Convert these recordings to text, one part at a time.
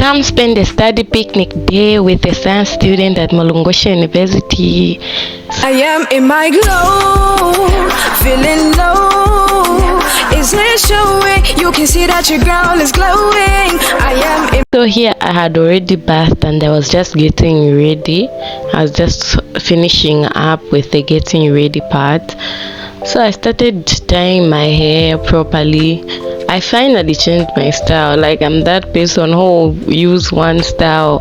Come spend a study picnic day with a science student at Mulungushi University. I am in my glow, feeling low. Is it showing? You can see that your girl is glowing. I am in. So here I had already bathed and I was just getting ready. I was just finishing up with the getting ready part. So I started tying my hair properly. I finally changed my style. Like, I'm that person who use one style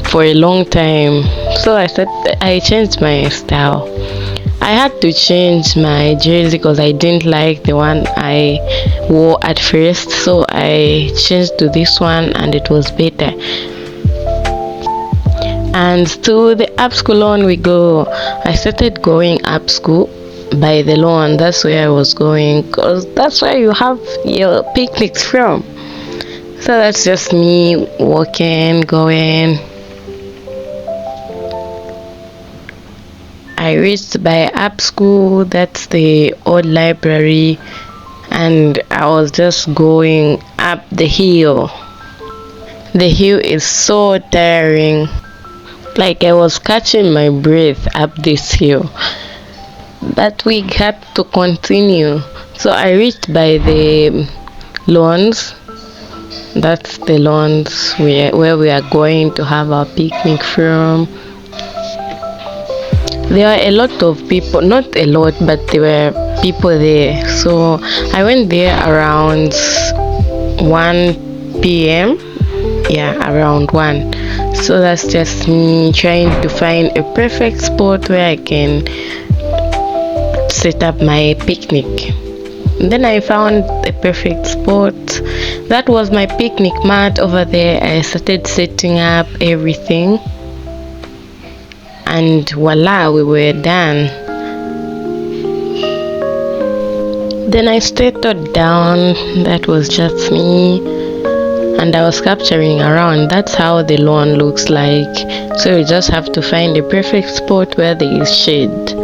for a long time. So I changed my style. I had to change my jersey because I didn't like the one I wore at first. So I changed to this one and it was better. And to the up school lawn we go. I started going up school by the lawn. That's where I was going because that's where you have your picnics from. So that's just me walking, going. I reached by up school. That's the old library, and I was just going up the hill. The hill is so tiring. Like, I was catching my breath up this hill, but we had to continue. So I reached by the lawns. That's the lawns where we are going to have our picnic from. There were a lot of people, not a lot, but there were people there. So I went there around 1 p.m. Yeah, around 1. So that's just me trying to find a perfect spot where I can set up my picnic. Then I found a perfect spot. That was my picnic mat over there. I started setting up everything, and voila, we were done. Then I settled down. That was just me, and I was capturing around. That's how the lawn looks like. So you just have to find a perfect spot where there is shade.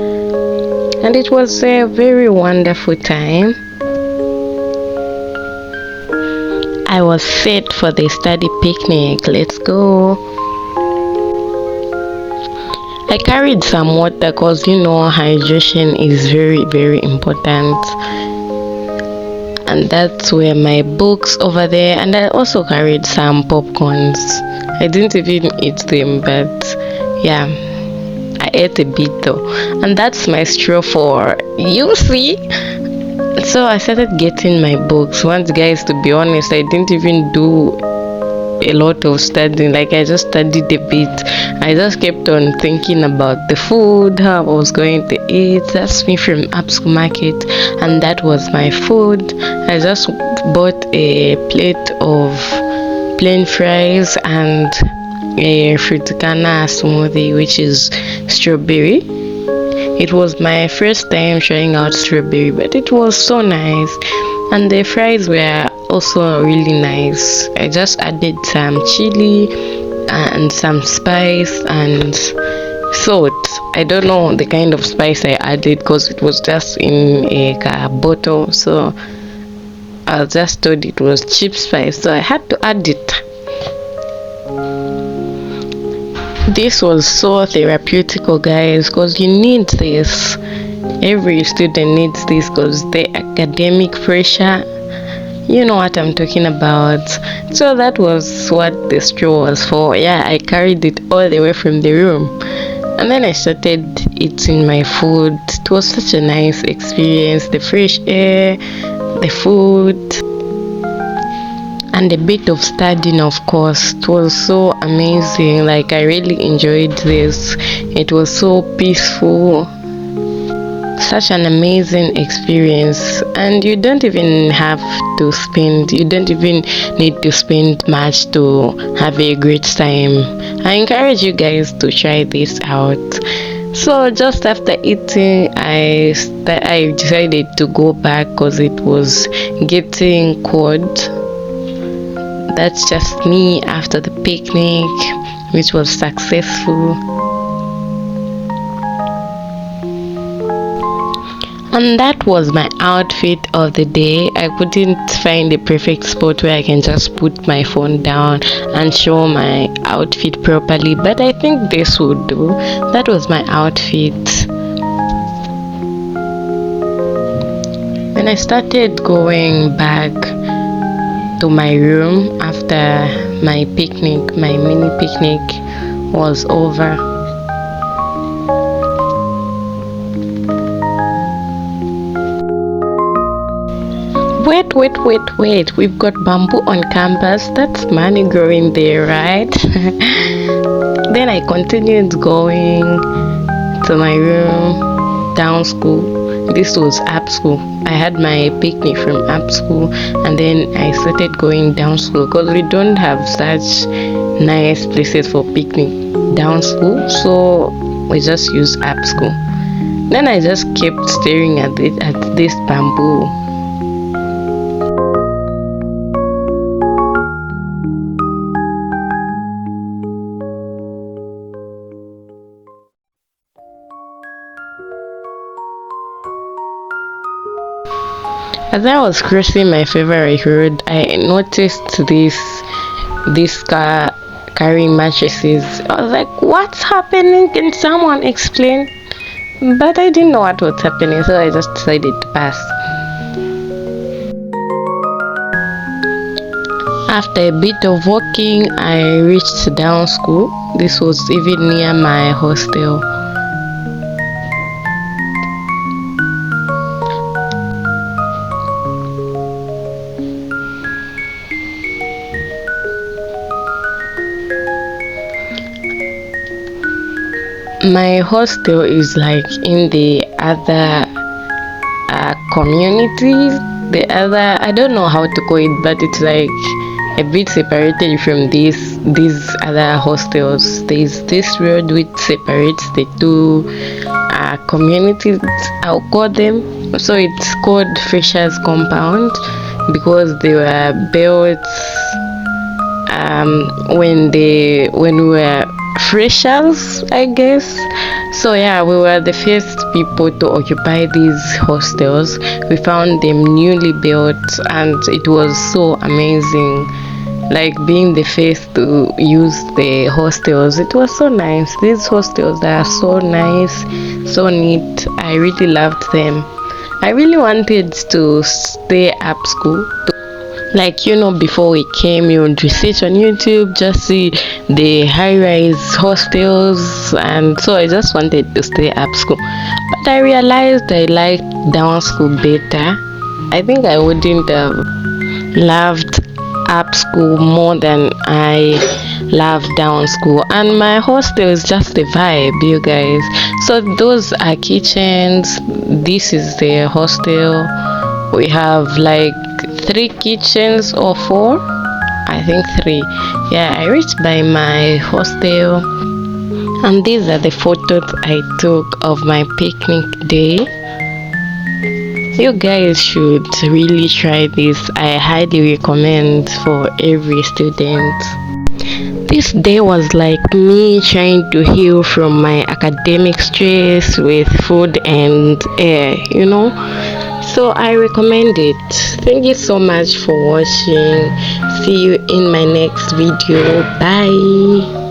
And it was a very wonderful time. I was set for the study picnic. Let's go. I carried some water because hydration is very, very important. And that's where my books over there. And I also carried some popcorns. I didn't even eat them, but yeah, I ate a bit though. And that's my straw for you see. So I started getting my books. Once, guys, to be honest, I didn't even do a lot of studying. Like, I just studied a bit. I just kept on thinking about the food, how I was going to eat. That's me from Upschool Market, and that was my food. I just bought a plate of plain fries and a fruticana smoothie, which is strawberry. It was my first time trying out strawberry, but it was so nice, and the fries were also really nice. I just added some chili and some spice and salt. I don't know the kind of spice I added because it was just in a bottle, so I just thought it was cheap spice, so I had to add it. This was so therapeutical, guys, because you need this. Every student needs this because the academic pressure, you know what I'm talking about. So that was what the straw was for. Yeah, I carried it all the way from the room, and then I started eating my food. It was such a nice experience. The fresh air, the food, and a bit of studying, of course. It was so amazing. Like, I really enjoyed this. It was so peaceful. Such an amazing experience, and you don't even need to spend much to have a great time. I encourage you guys to try this out. So just after eating, I decided to go back because it was getting cold. That's just me after the picnic, which was successful. And that was my outfit of the day. I couldn't find the perfect spot where I can just put my phone down and show my outfit properly, but I think this would do. That was my outfit. When I started going back to my room after my picnic, my mini picnic was over, wait, we've got bamboo on campus. That's money growing there, right? Then I continued going to my room down school. This was up school. I had my picnic from up school, and then I started going down school because we don't have such nice places for picnic down school, so we just use up school. Then I just kept staring at this bamboo. As I was crossing my favorite road, I noticed this car carrying mattresses. I was like, "What's happening? Can someone explain?" But I didn't know what was happening, so I just decided to pass. After a bit of walking, I reached down school. This was even near my hostel. My hostel is like in the other community. The other, I don't know how to call it, but it's like a bit separated from these other hostels. There's this road which separates the two communities, I'll call them. So it's called Freshers Compound because they were built when we were freshers, I guess. So yeah, we were the first people to occupy these hostels. We found them newly built, and it was so amazing, like being the first to use the hostels. It was so nice. These hostels are so nice, so neat. I really loved them. I really wanted to stay up school. Like, before we came, you would research on YouTube, just see the high-rise hostels, and so I just wanted to stay up school. But I realized I liked down school better. I think I wouldn't have loved up school more than I love down school. And my hostel is just a vibe, you guys. So those are kitchens. This is the hostel. We have like 3 kitchens or 4. I think 3. Yeah, I reached by my hostel, and these are the photos I took of my picnic day. You guys should really try this. I highly recommend for every student. This day was like me trying to heal from my academic stress with food and air, So I recommend it. Thank you so much for watching. See you in my next video. Bye.